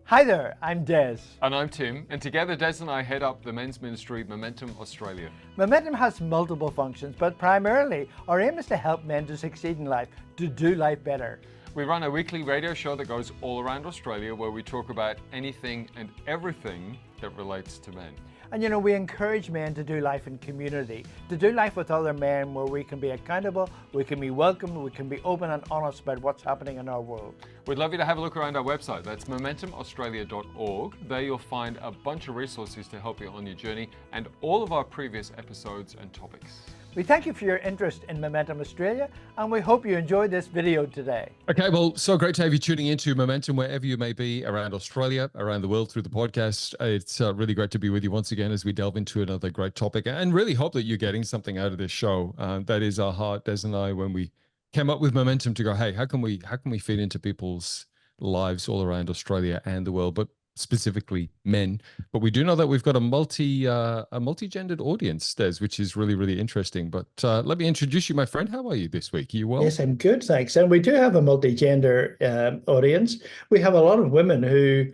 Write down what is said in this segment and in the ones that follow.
Hi there, I'm Des. And I'm Tim, and together Des and I head up the men's ministry Momentum Australia. Momentum has multiple functions, but primarily our aim is to help men to succeed in life, to do life better. We run a weekly radio show that goes all around Australia where we talk about anything and everything that relates to men. And you know, we encourage men to do life in community, to do life with other men where we can be accountable, we can be welcomed, we can be open and honest about what's happening in our world. We'd love you to have a look around our website. That's momentumaustralia.org. There you'll find a bunch of resources to help you on your journey and all of our previous episodes and topics. We thank you for your interest in Momentum Australia, and we hope you enjoyed this video today. Okay, well, so great to have you tuning into Momentum wherever you may be around Australia, around the world through the podcast. It's really great to be with you once again as we delve into another great topic, and really hope that you're getting something out of this show. That is our heart, Des and I, when we came up with Momentum to go, hey, how can we feed into people's lives all around Australia and the world, but specifically men. But we do know that we've got a multi-gendered audience, Des, which is really, really interesting. But let me introduce you, my friend. How are you this week? Are you well? Yes, I'm good, thanks. And we do have a multi-gender audience. We have a lot of women who,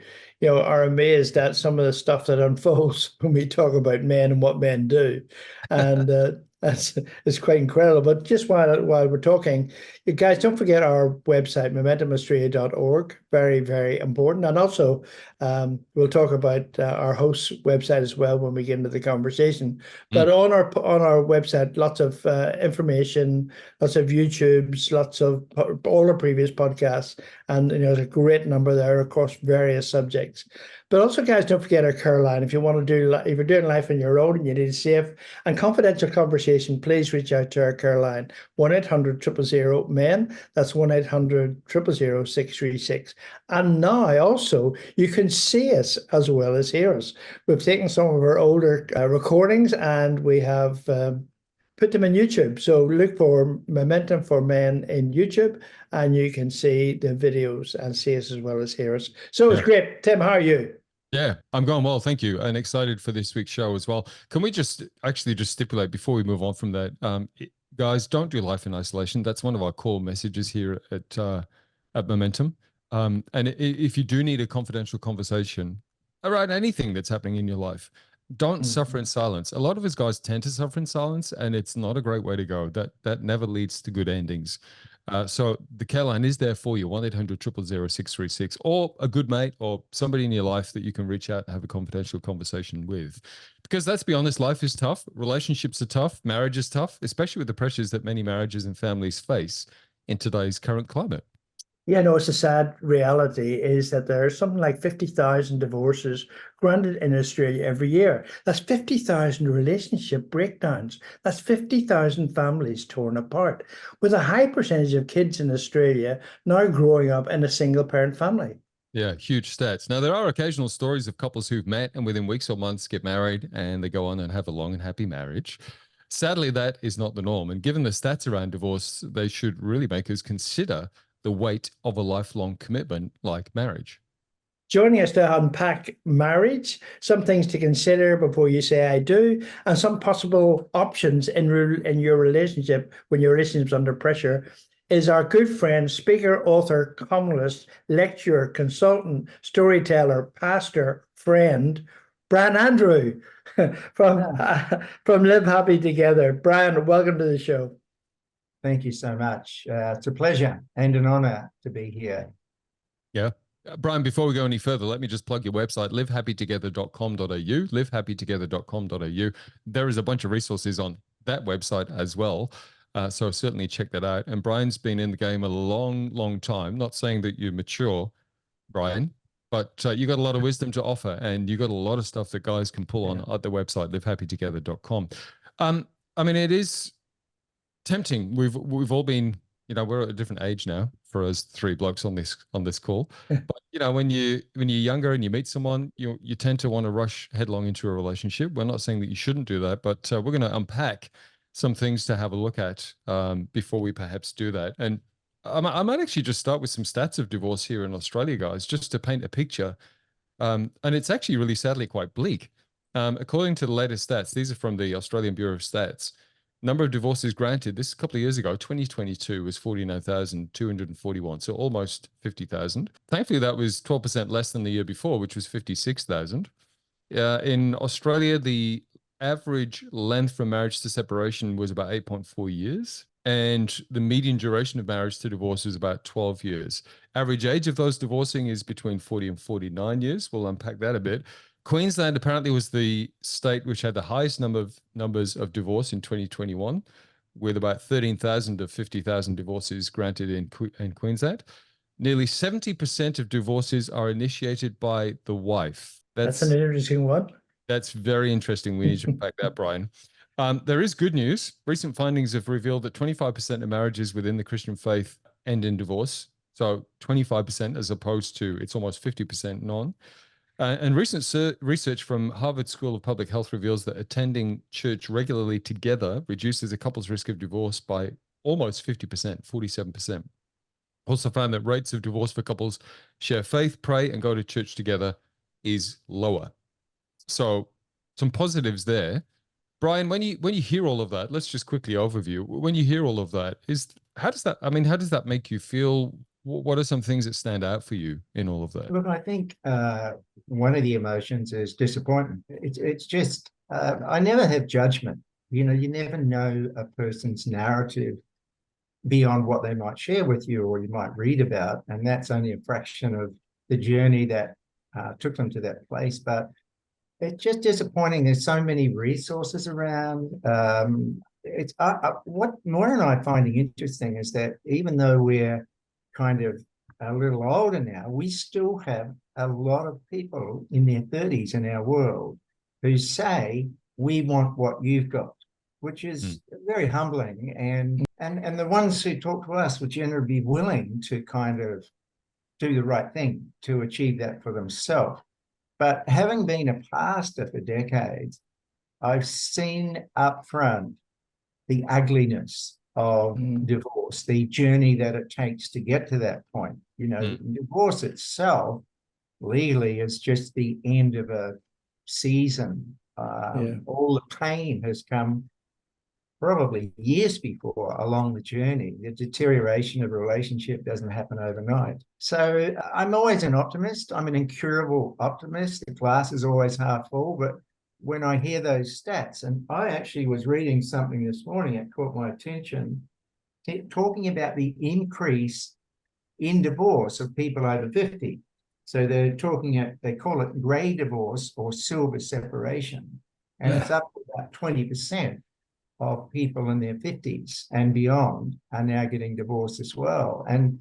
are amazed at some of the stuff that unfolds when we talk about men and what men do. And it's quite incredible. But just while we're talking, you guys, don't forget our website, momentumaustralia.org. Very, very important. And also, we'll talk about our host's website as well when we get into the conversation. But on our website, lots of information, lots of YouTubes, lots of all our previous podcasts, and there's a great number there across various subjects. But also, guys, don't forget our care line. If you're doing life on your own and you need a safe and confidential conversation, please reach out to our care line, 1-800-000-MEN. That's 1-800-000-636. And now also you can see us as well as hear us. We've taken some of our older recordings and we have put them in YouTube. So look for Momentum for Men in YouTube and you can see the videos and see us as well as hear us. So it's great. Tim, how are you? Yeah, I'm going well, thank you, and excited for this week's show as well. Can we just stipulate before we move on from that, guys, don't do life in isolation. That's one of our core messages here at Momentum. And if you do need a confidential conversation around anything that's happening in your life, don't suffer in silence. A lot of us guys tend to suffer in silence, and it's not a great way to go. That never leads to good endings. So the care line is there for you, 1-800-000-636, or a good mate or somebody in your life that you can reach out and have a confidential conversation with. Because let's be honest, life is tough. Relationships are tough. Marriage is tough, especially with the pressures that many marriages and families face in today's current climate. Yeah, no, it's a sad reality is that there's something like 50,000 divorces granted in Australia every year. That's 50,000 relationship breakdowns. That's 50,000 families torn apart, with a high percentage of kids in Australia now growing up in a single-parent family. Yeah, huge stats. Now, there are occasional stories of couples who've met and within weeks or months get married and they go on and have a long and happy marriage. Sadly, that is not the norm. And given the stats around divorce, they should really make us consider the weight of a lifelong commitment like marriage. Joining us to unpack marriage, some things to consider before you say I do, and some possible options in your relationship when your relationship's under pressure, is our good friend, speaker, author, columnist, lecturer, consultant, storyteller, pastor, friend, Brian Andrew from Live Happy Together. Brian, welcome to the show. Thank you so much. It's a pleasure and an honor to be here. Yeah. Brian, before we go any further, let me just plug your website, livehappytogether.com.au, livehappytogether.com.au. There is a bunch of resources on that website as well. So certainly check that out. And Brian's been in the game a long, long time. Not saying that you're mature, Brian, but you got a lot of wisdom to offer and you got a lot of stuff that guys can pull on at the website, livehappytogether.com. I mean, it is tempting. We've all been, we're at a different age now for us three blokes on this call. But when you're younger and you meet someone, you tend to want to rush headlong into a relationship. We're not saying that you shouldn't do that, but we're going to unpack some things to have a look at before we perhaps do that. And I might actually just start with some stats of divorce here in Australia, guys, just to paint a picture. And it's actually really sadly quite bleak. According to the latest stats, these are from the Australian Bureau of Stats. Number of divorces granted, this a couple of years ago, 2022 was 49,241, so almost 50,000. Thankfully, that was 12% less than the year before, which was 56,000. In Australia, the average length from marriage to separation was about 8.4 years, and the median duration of marriage to divorce is about 12 years. Average age of those divorcing is between 40 and 49 years. We'll unpack that a bit. Queensland apparently was the state which had the highest numbers of divorce in 2021, with about 13,000 of 50,000 divorces granted in Queensland. Nearly 70% of divorces are initiated by the wife. That's an interesting one. That's very interesting. We need to unpack that, Brian. There is good news. Recent findings have revealed that 25% of marriages within the Christian faith end in divorce. So 25% as opposed to it's almost 50% non. And recent research from Harvard School of Public Health reveals that attending church regularly together reduces a couple's risk of divorce by almost 50%, 47%. Also found that rates of divorce for couples share faith, pray, and go to church together is lower. So some positives there. Brian, when you hear all of that, let's just quickly overview. When you hear all of that, how does that make you feel? What are some things that stand out for you in all of that? Look, I think one of the emotions is disappointment. It's just, I never have judgment. You never know a person's narrative beyond what they might share with you or you might read about. And that's only a fraction of the journey that took them to that place. But it's just disappointing. There's so many resources around. What Maura and I are finding interesting is that even though we're kind of a little older now, we still have a lot of people in their 30s in our world who say, we want what you've got, which is very humbling. And the ones who talk to us would generally be willing to kind of do the right thing to achieve that for themselves. But having been a pastor for decades, I've seen up front the ugliness of divorce, the journey that it takes to get to that point. Divorce itself legally is just the end of a season. All the pain has come probably years before along the journey. The deterioration of a relationship doesn't happen overnight. So I'm always an optimist. I'm an incurable optimist. The glass is always half full, but when I hear those stats, and I actually was reading something this morning that caught my attention, talking about the increase in divorce of people over 50. So they call it grey divorce or silver separation. And it's up to about 20% of people in their 50s and beyond are now getting divorced as well. And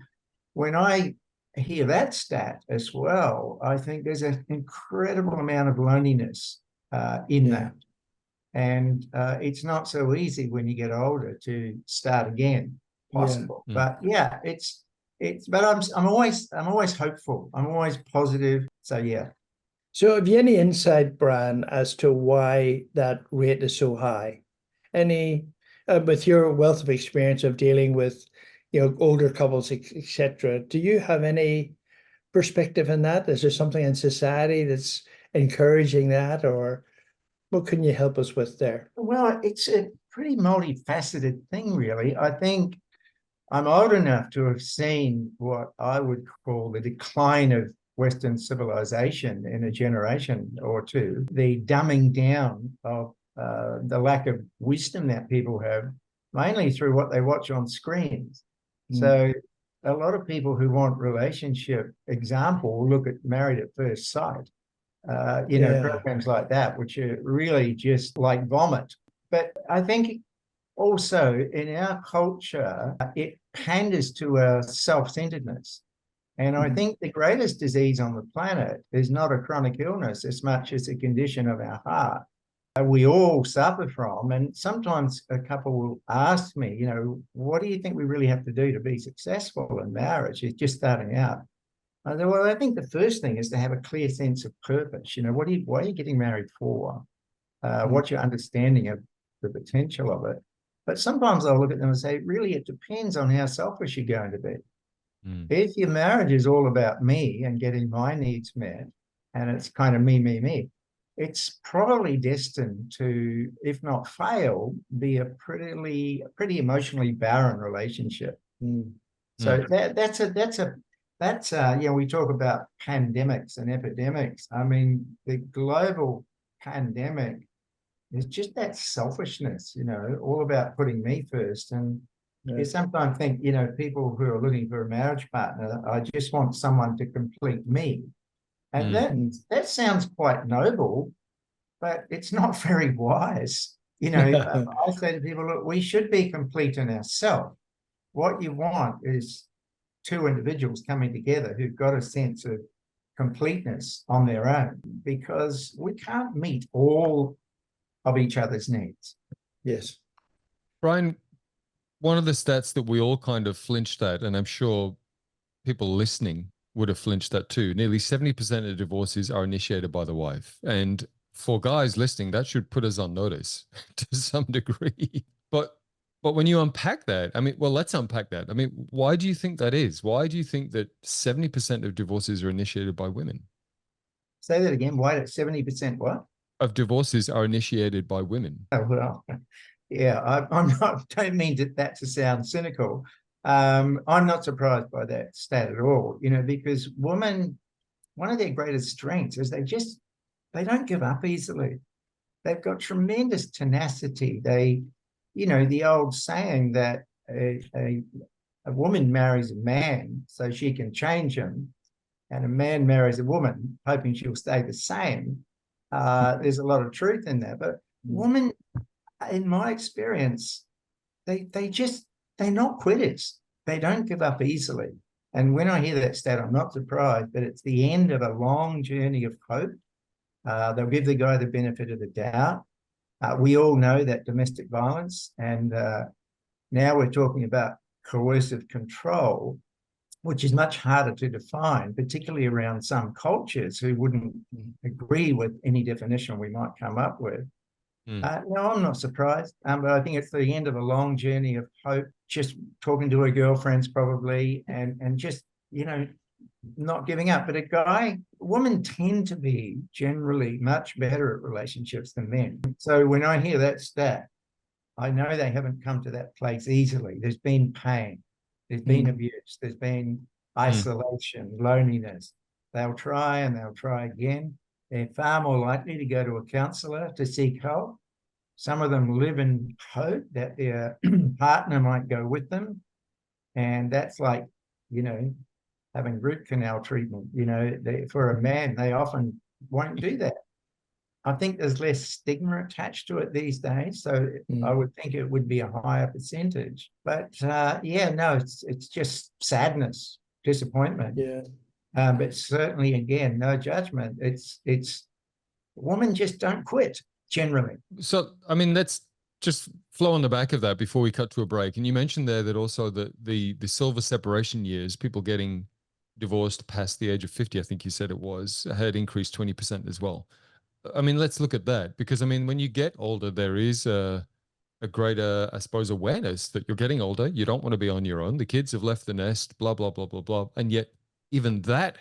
when I hear that stat as well, I think there's an incredible amount of loneliness in that. And it's not so easy when you get older to start again, possible. But but I'm always hopeful. I'm always positive. So yeah. So have you any insight, Brian, as to why that rate is so high? Any, with your wealth of experience of dealing with, older couples, etc., do you have any perspective in that? Is there something in society that's encouraging that, or what can you help us with there? Well, it's a pretty multifaceted thing, really. I think I'm old enough to have seen what I would call the decline of Western civilization in a generation or two, the dumbing down of the lack of wisdom that people have, mainly through what they watch on screens. So a lot of people who want relationship example look at Married at First Sight, programs like that, which are really just like vomit. But I think also in our culture, it panders to our self-centeredness. And I think the greatest disease on the planet is not a chronic illness as much as a condition of our heart. We all suffer from, and sometimes a couple will ask me, what do you think we really have to do to be successful in marriage? It's just starting out. I said, well, I think the first thing is to have a clear sense of purpose. Why are you getting married for? What's your understanding of the potential of it? But sometimes I'll look at them and say, really, it depends on how selfish you're going to be. If your marriage is all about me and getting my needs met, and it's kind of me, it's probably destined to, if not fail, be a pretty emotionally barren relationship. So that's you know, we talk about pandemics and epidemics. I mean, the global pandemic is just that selfishness, you know, all about putting me first. And you sometimes think, you know, people who are looking for a marriage partner, I just want someone to complete me. And that sounds quite noble, but it's not very wise. You know, I say to people, look, we should be complete in ourselves. What you want is two individuals coming together who've got a sense of completeness on their own, because we can't meet all of each other's needs. Yes. Brian, one of the stats that we all kind of flinched at, and I'm sure people listening would have flinched at too, nearly 70% of divorces are initiated by the wife. And for guys listening, that should put us on notice to some degree. But when you unpack that, I mean, well, let's unpack that. I mean, why do you think that is? Why do you think that 70% of divorces are initiated by women? Say that again. Why did 70% what? Of divorces are initiated by women. Oh, well, yeah, I'm not, don't mean that to sound cynical. I'm not surprised by that stat at all, you know, because women, one of their greatest strengths is they don't give up easily. They've got tremendous tenacity. They, you know, the old saying that a woman marries a man so she can change him, and a man marries a woman hoping she'll stay the same. There's a lot of truth in that. But women, in my experience, they're not quitters. They don't give up easily. And when I hear that stat, I'm not surprised, but it's the end of a long journey of hope. They'll give the guy the benefit of the doubt. We all know that domestic violence, and now we're talking about coercive control, which is much harder to define, particularly around some cultures who wouldn't agree with any definition we might come up with. No, I'm not surprised, but I think it's the end of a long journey of hope, just talking to her girlfriends probably, and just, you know, not giving up. But women tend to be generally much better at relationships than men. So when I hear that stat, I know they haven't come to that place easily. There's been pain, there's been abuse, there's been isolation, loneliness. They'll try and they'll try again. They're far more likely to go to a counselor to seek help. Some of them live in hope that their partner might go with them. And that's like, you know, having root canal treatment. You know, for a man, they often won't do that. I think there's less stigma attached to it these days. So I would think it would be a higher percentage. But yeah, no, it's just sadness, disappointment. Yeah. But certainly, again, no judgment. It's women just don't quit generally. So, I mean, let's just flow on the back of that before we cut to a break. And you mentioned there that also the silver separation years, people getting divorced past the age of 50, I think you said it was, had increased 20% as well. I mean, let's look at that, because I mean, when you get older, there is a greater, I suppose, awareness that you're getting older. You don't want to be on your own. The kids have left the nest, blah, blah, blah, blah, blah. And yet even that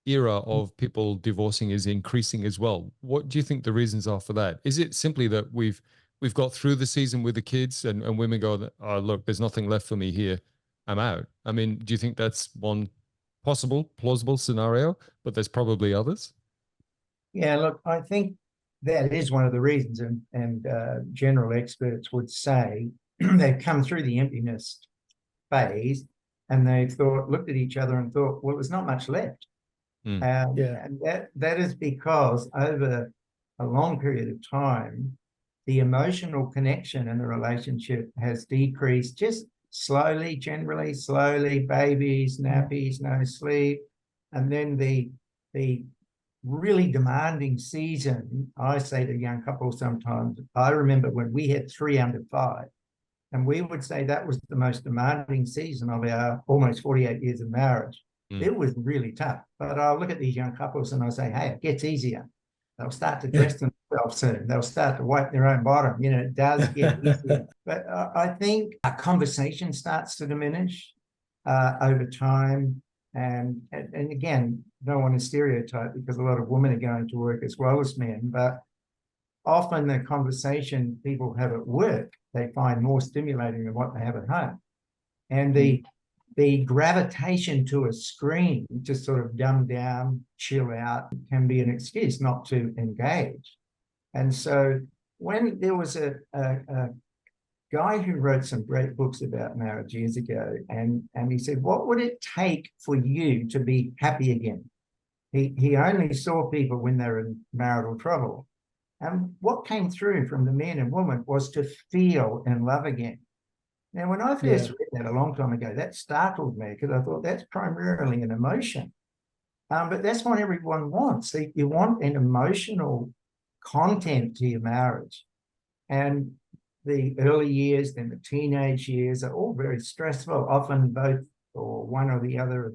era of people divorcing is increasing as well. What do you think the reasons are for that? Is it simply that we've got through the season with the kids and women go, oh, look, there's nothing left for me here, I'm out? I mean, do you think that's one possible, plausible scenario, but there's probably others? Yeah, look, I think that is one of the reasons, and general experts would say they've come through the emptiness phase and they've looked at each other and thought, well, there's not much left. And that is because over a long period of time, the emotional connection in the relationship has decreased just slowly, generally slowly, babies, nappies, no sleep. And then the really demanding season, I say to young couples sometimes, I remember when we had 3 under 5, and we would say that was the most demanding season of our almost 48 years of marriage. It was really tough. But I'll look at these young couples and I'll say, hey, it gets easier. They'll start to dress themselves soon. They'll start to wipe their own bottom. You know, it does get easier. But I think a conversation starts to diminish over time. And again, don't want to stereotype because a lot of women are going to work as well as men, but often the conversation people have at work, they find more stimulating than what they have at home. And the gravitation to a screen to sort of dumb down, chill out, can be an excuse not to engage. And so when there was a guy who wrote some great books about marriage years ago, and he said, what would it take for you to be happy again? He only saw people when they were in marital trouble. And what came through from the men and women was to feel in love again. Now, when I first read that a long time ago, that startled me because I thought that's primarily an emotion. But that's what everyone wants. You want an emotional content to your marriage. And the early years, then the teenage years are all very stressful, often both or one or the other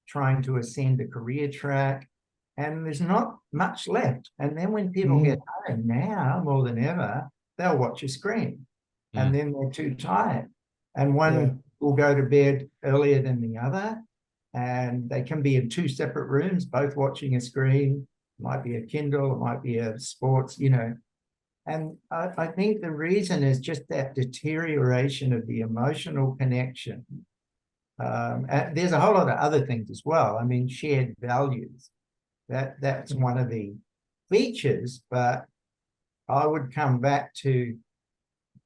trying to ascend a career track. And there's not much left. And then when people get home now, more than ever, they'll watch a screen. And then they're too tired. And one will go to bed earlier than the other. And they can be in two separate rooms, both watching a screen. It might be a Kindle, it might be a sports, And I think the reason is just that deterioration of the emotional connection. And there's a whole lot of other things as well. I mean, shared values. That's one of the features, but I would come back to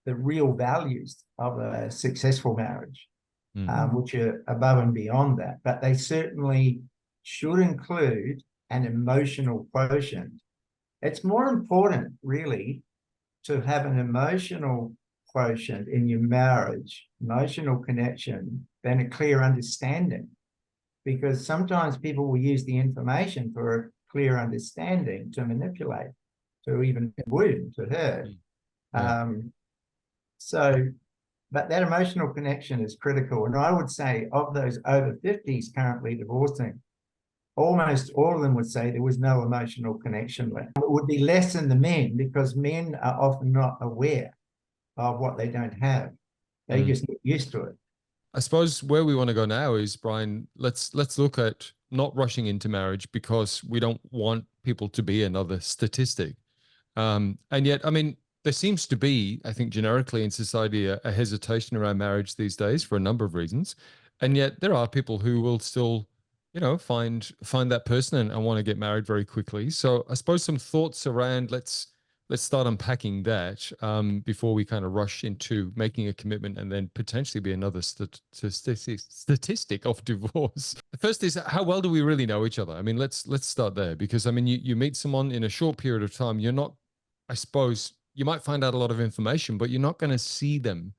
the real values of a successful marriage, which are above and beyond that. But they certainly should include an emotional quotient. It's more important, really, to have an emotional quotient in your marriage, emotional connection, than a clear understanding. Because sometimes people will use the information for a clear understanding to manipulate, to even wound, to hurt. But that emotional connection is critical. And I would say of those over 50s currently divorcing, almost all of them would say there was no emotional connection left. It would be less than the men because men are often not aware of what they don't have. They just get used to it. I suppose where we want to go now is, Brian, let's look at not rushing into marriage because we don't want people to be another statistic. And yet, I mean, there seems to be, I think, generically in society, a hesitation around marriage these days for a number of reasons. And yet there are people who will still, find that person and want to get married very quickly. So I suppose some thoughts around, let's start unpacking that before we kind of rush into making a commitment and then potentially be another statistic of divorce. The first is, how well do we really know each other? I mean, let's start there, because I mean, you meet someone in a short period of time. You're not, I suppose, you might find out a lot of information, but you're not going to see them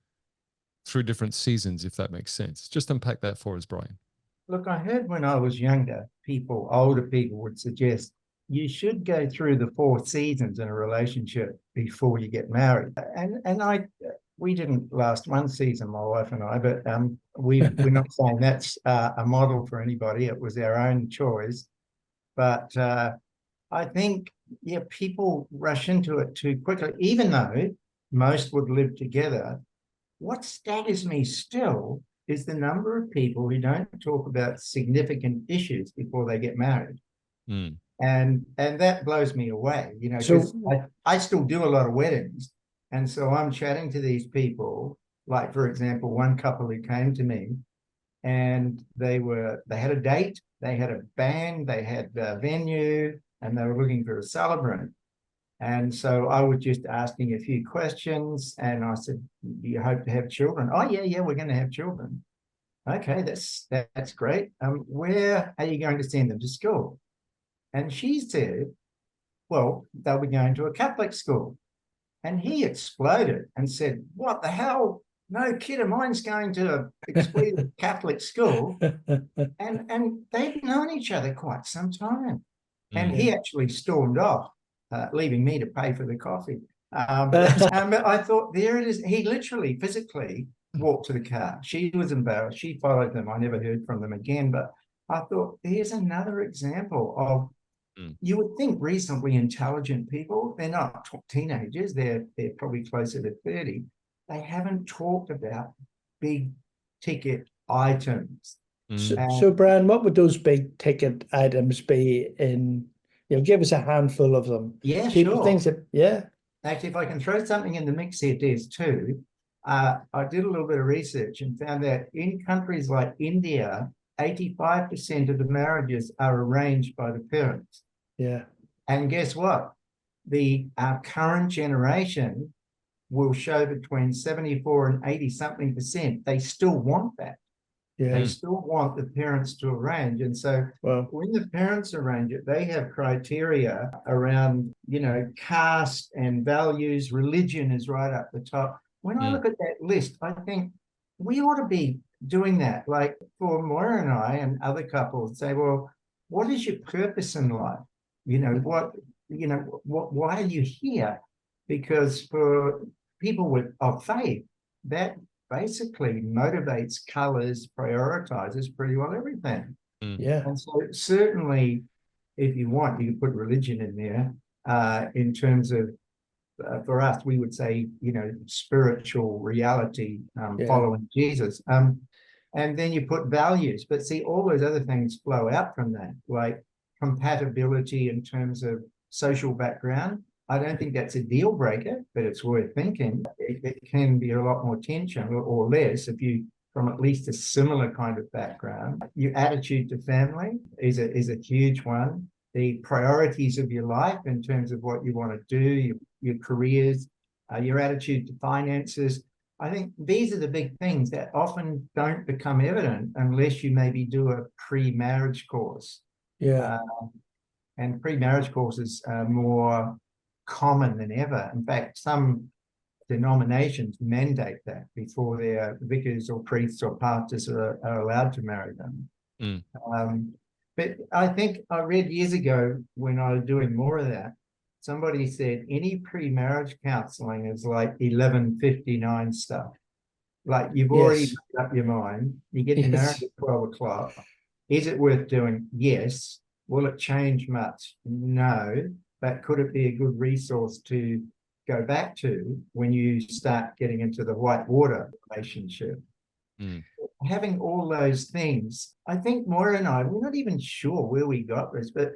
through different seasons, if that makes sense. Just unpack that for us, Brian. Look, I heard when I was younger, older people would suggest you should go through the 4 seasons in a relationship before you get married. And we didn't last 1 season, my wife and I, but we're not saying that's a model for anybody. It was our own choice. But I think, people rush into it too quickly, even though most would live together. What staggers me still is the number of people who don't talk about significant issues before they get married. And that blows me away, because I still do a lot of weddings. And so I'm chatting to these people, like, for example, one couple who came to me and they had a date, they had a band, they had a venue, and they were looking for a celebrant. And so I was just asking a few questions, and I said, do you hope to have children? Oh, yeah, we're going to have children. Okay, that's great. Where are you going to send them to school? And she said, well, they'll be going to a Catholic school. And he exploded and said, what the hell? No kid of mine's going to an exclusive Catholic school. And they've known each other quite some time. And he actually stormed off, leaving me to pay for the coffee. But I thought, there it is. He literally, physically walked to the car. She was embarrassed. She followed them. I never heard from them again. But I thought, here's another example of, you would think reasonably intelligent people, they're not teenagers, they're probably closer to 30. They haven't talked about big ticket items. So, And so Brian, what would those big ticket items be in, give us a handful of them. yeah, Cheap sure. things that, yeah. Actually, if I can throw something in the mix here, Des, too, I did a little bit of research and found that in countries like India, 85% of the marriages are arranged by the parents. Yeah. And guess what? The current generation will show between 74 and 80 something percent. They still want that. Yeah. They still want the parents to arrange. And so Well, when the parents arrange it, they have criteria around, caste and values. Religion is right up the top. When I look at that list, I think we ought to be doing that. Like for Moira and I and other couples say, well, what is your purpose in life? Why are you here? Because for people of faith, that basically motivates, colors, prioritizes pretty well everything. yeah. And so certainly, if you want, you can put religion in there in terms of, for us, we would say, spiritual reality, following Jesus. And then you put values, but see, all those other things flow out from that, like compatibility in terms of social background. I don't think that's a deal breaker, but it's worth thinking. It can be a lot more tension or less if you from at least a similar kind of background. Your attitude to family is a huge one. The priorities of your life in terms of what you want to do, your careers, your attitude to finances. I think these are the big things that often don't become evident unless you maybe do a pre-marriage course. Yeah. And pre-marriage courses are more common than ever. In fact, some denominations mandate that before their vicars or priests or pastors are allowed to marry them. But I think I read years ago when I was doing more of that, somebody said any pre-marriage counseling is like 11:59 stuff. Like you've already made up your mind. You get married at 12 o'clock. Is it worth doing? Yes. Will it change much? No. But could it be a good resource to go back to when you start getting into the white water relationship? Having all those things, I think Moira and I, we're not even sure where we got this, but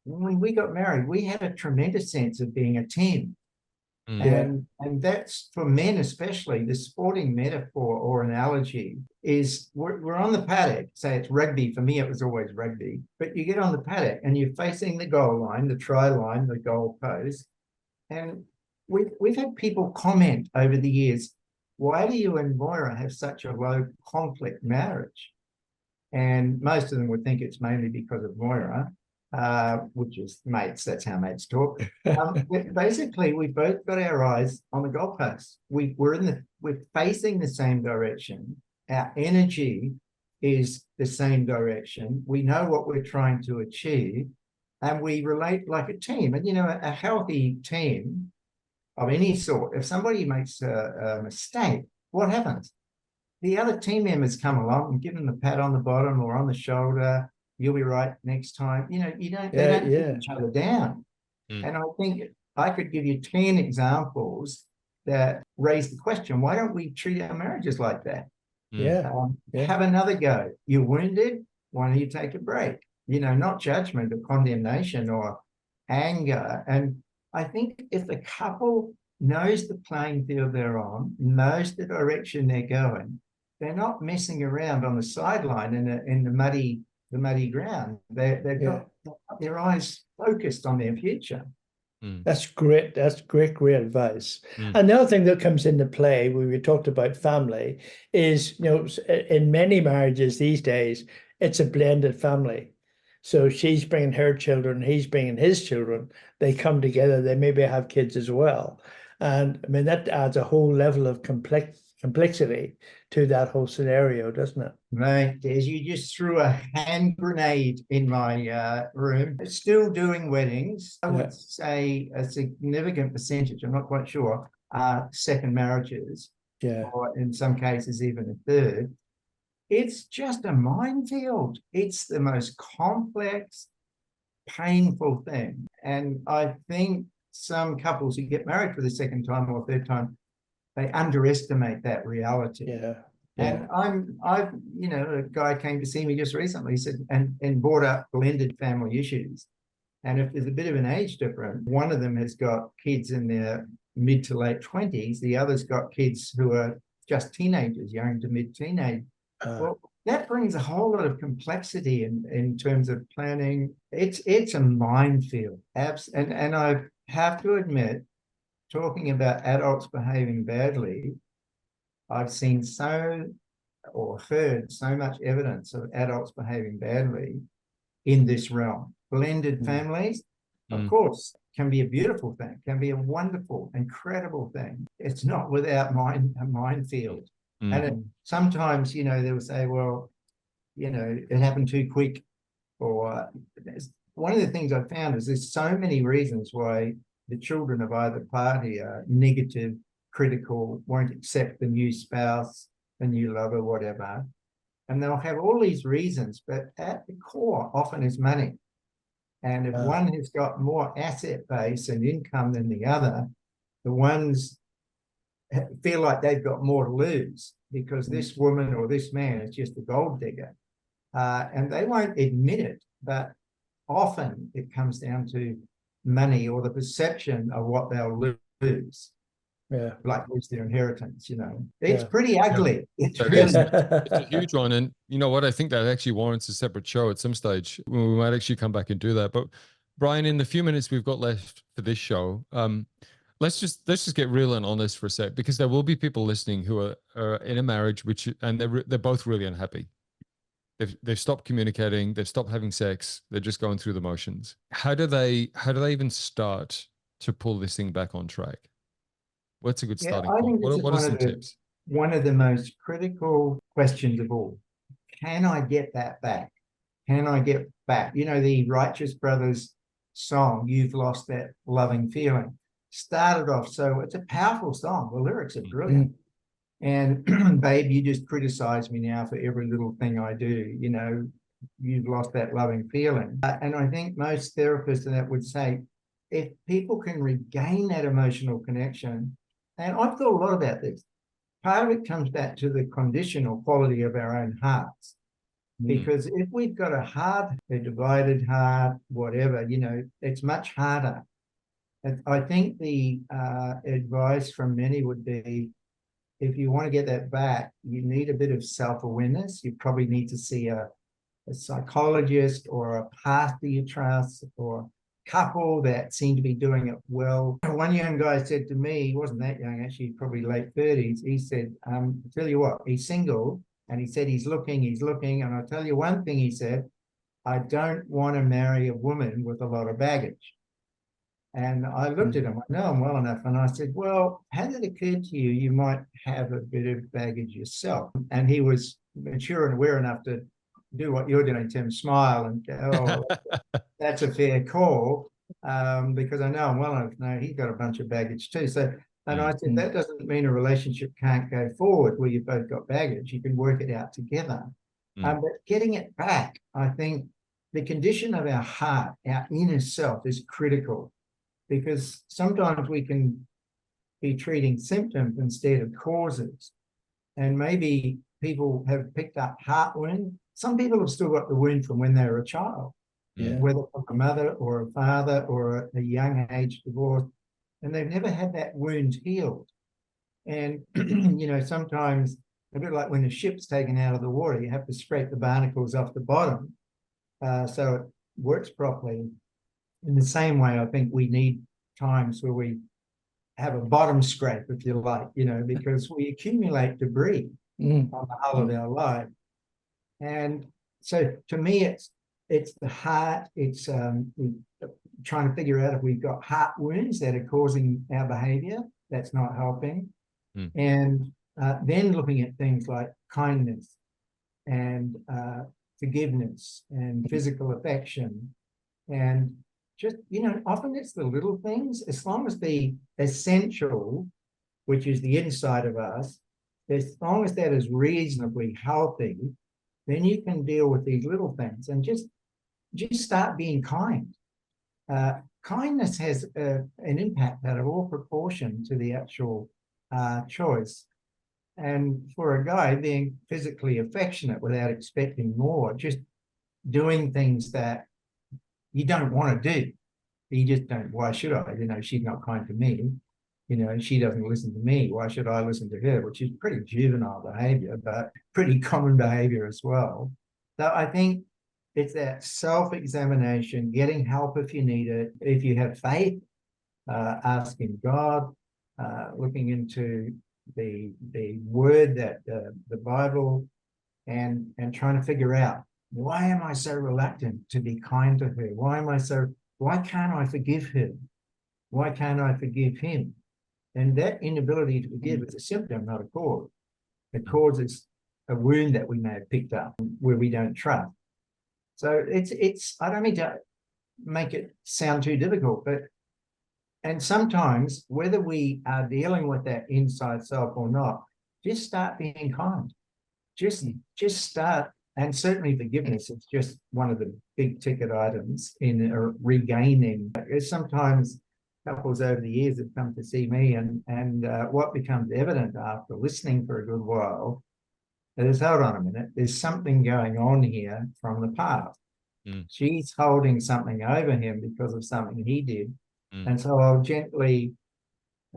when we got married, we had a tremendous sense of being a team. And that's for men especially, the sporting metaphor or analogy is we're on the paddock. Say it's rugby. For me, it was always rugby. But you get on the paddock and you're facing the goal line, the try line, the goal post. And we've had people comment over the years, why do you and Moira have such a low conflict marriage? And most of them would think it's mainly because of Moira. Which is mates, that's how mates talk. Basically, we've both got our eyes on the goalpost. We're facing the same direction. Our energy is the same direction. We know what we're trying to achieve, and we relate like a team. And a healthy team of any sort, if somebody makes a mistake, what happens? The other team members come along and give them a pat on the bottom or on the shoulder. You'll be right next time. They don't put each other down. And I think I could give you 10 examples that raise the question, why don't we treat our marriages like that? Have another go. You're wounded, why don't you take a break? Not judgment or condemnation or anger. And I think if the couple knows the playing field they're on, knows the direction they're going, they're not messing around on the sideline in the muddy ground. They've got their eyes focused on their future. That's great. That's great advice. And the other thing that comes into play when we talked about family is, in many marriages these days, it's a blended family. So she's bringing her children, he's bringing his children. They come together. They maybe have kids as well. And I mean, that adds a whole level of complexity to that whole scenario, doesn't it? Right, Des, you just threw a hand grenade in my room. Still doing weddings. I would say a significant percentage, I'm not quite sure, are second marriages. Or in some cases, even a third. It's just a minefield. It's the most complex, painful thing. And I think some couples who get married for the second time or third time, they underestimate that reality. And you know, a guy came to see me just recently, said, and brought up blended family issues. And if there's a bit of an age difference, one of them has got kids in their mid to late 20s, the other's got kids who are just teenagers, young to mid-teenage. Well, that brings a whole lot of complexity in terms of planning. It's a minefield. And I have to admit, talking about adults behaving badly, I've seen or heard so much evidence of adults behaving badly in this realm. Blended families, of course, can be a beautiful thing, can be a wonderful, incredible thing. It's not without a minefield. And sometimes, you know, they'll say, well, you know, it happened too quick. Or one of the things I've found is there's so many reasons why the children of either party are negative, critical, won't accept the new spouse, the new lover, whatever. And they'll have all these reasons, but at the core often is money. And if one has got more asset base and income than the other, the ones feel like they've got more to lose because this woman or this man is just a gold digger. And they won't admit it, but often it comes down to money or the perception of what they'll lose. Yeah. Like lose their inheritance, you know. It's pretty ugly. It's It's a huge one. And you know what? I think that actually warrants a separate show at some stage. We might actually come back and do that. But Brian, in the few minutes we've got left for this show, let's just get real and honest for a sec, because there will be people listening who are in a marriage and they're both really unhappy. They've stopped communicating, they've stopped having sex, they're just going through the motions. How do they even start to pull this thing back on track? What's a good starting point? What are some tips? One of the most critical questions of all. Can I get that back? Can I get back? You know, the Righteous Brothers song, You've Lost That Loving Feeling, started off, so it's a powerful song. The lyrics are brilliant. And babe, you just criticize me now for every little thing I do. You know, you've lost that loving feeling. And I think most therapists that would say, if people can regain that emotional connection, and I've thought a lot about this, part of it comes back to the condition or quality of our own hearts. Because if we've got a divided heart, whatever, you know, it's much harder. And I think the advice from many would be, if you want to get that back, you need a bit of self-awareness. You probably need to see a psychologist or a pastor you trust or couple that seem to be doing it well. One young guy said to me, he wasn't that young, actually, probably late 30s. He said, I'll tell you what, he's single, and he said he's looking, and I'll tell you one thing he said, I don't want to marry a woman with a lot of baggage. And I looked at him, I know him well enough, and I said, well, has it occurred to you, you might have a bit of baggage yourself? And he was mature and aware enough to do what you're doing, Tim, smile and go, oh, that's a fair call, because I know him well enough to know he's got a bunch of baggage too. So, and I said, that doesn't mean a relationship can't go forward where you've both got baggage. You can work it out together. But getting it back, I think the condition of our heart, our inner self, is critical, because sometimes we can be treating symptoms instead of causes. And maybe people have picked up heart wound. Some people have still got the wound from when they were a child, whether from a mother or a father or a young age divorce, and they've never had that wound healed. And, you know, sometimes, a bit like when a ship's taken out of the water, you have to scrape the barnacles off the bottom so it works properly. In the same way, I think we need times where we have a bottom scrape, if you like, you know, because we accumulate debris on the whole of our life. And so to me, it's the heart. It's trying to figure out if we've got heart wounds that are causing our behavior. That's not helping. And then looking at things like kindness and forgiveness and physical affection. And just, you know, often it's the little things, as long as the essential, which is the inside of us, as long as that is reasonably healthy, then you can deal with these little things and just start being kind. Kindness has an impact out of all proportion to the actual choice. And for a guy, being physically affectionate without expecting more, just doing things that you don't want to do. You just don't, why should I? You know, she's not kind to me. You know, she doesn't listen to me. Why should I listen to her? Which is pretty juvenile behavior, but pretty common behavior as well. So I think it's that self-examination, getting help if you need it. If you have faith, asking God, looking into the word, that the Bible, and trying to figure out, why am I so reluctant to be kind to her? Why can't I forgive her? Why can't I forgive him? And that inability to forgive is a symptom, not a cause. The cause is a wound that we may have picked up where we don't trust. So it's I don't mean to make it sound too difficult, but and sometimes whether we are dealing with that inside self or not, just start being kind. Just start, and certainly forgiveness is just one of the big ticket items in regaining. Sometimes couples over the years have come to see me, and what becomes evident after listening for a good while is, hold on a minute, there's something going on here from the past. She's holding something over him because of something he did. And so I'll gently,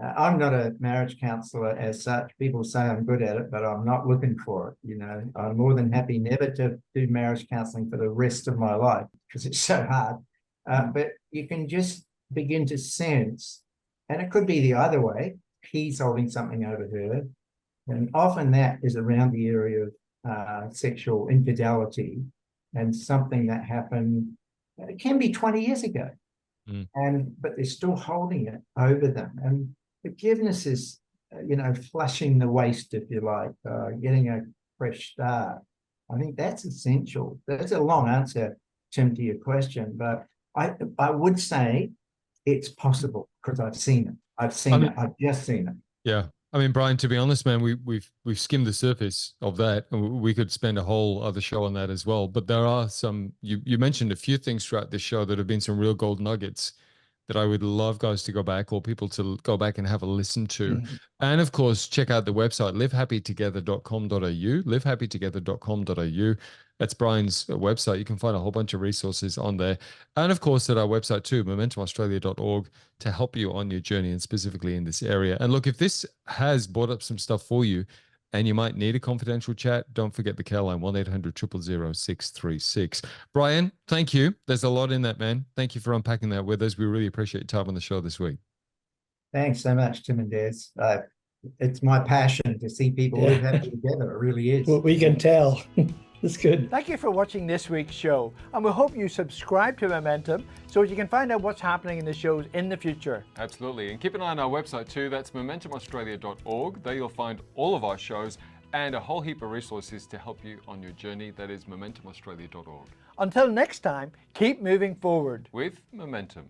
I'm not a marriage counselor as such. People say I'm good at it, but I'm not looking for it. You know, I'm more than happy never to do marriage counseling for the rest of my life because it's so hard. But you can just begin to sense, and it could be the other way, he's holding something over her. And often that is around the area of sexual infidelity and something that happened, it can be 20 years ago. But they're still holding it over them. And forgiveness is, flushing the waste, if you like, getting a fresh start. I think that's essential. That's a long answer, Tim, to your question, but I would say it's possible because I've seen it. I've just seen it. Yeah. I mean, Brian, to be honest, man, we've skimmed the surface of that, and we could spend a whole other show on that as well. But there are some, you mentioned a few things throughout this show that have been some real gold nuggets that I would love guys to go back, or people to go back and have a listen to. And of course, check out the website, livehappytogether.com.au, livehappytogether.com.au. That's Brian's website. You can find a whole bunch of resources on there. And of course, at our website too, momentumaustralia.org, to help you on your journey, and specifically in this area. And look, if this has brought up some stuff for you and you might need a confidential chat, don't forget the care line, 1-800-000-636. Brian, thank you. There's a lot in that, man. Thank you for unpacking that with us. We really appreciate your time on the show this week. Thanks so much, Tim and Des. It's my passion to see people live happy together. It really is. Well, we can tell. That's good. Thank you for watching this week's show, and we hope you subscribe to Momentum so you can find out what's happening in the shows in the future. Absolutely. And keep an eye on our website too. That's momentumaustralia.org. There you'll find all of our shows and a whole heap of resources to help you on your journey. That is momentumaustralia.org. Until next time, keep moving forward with Momentum.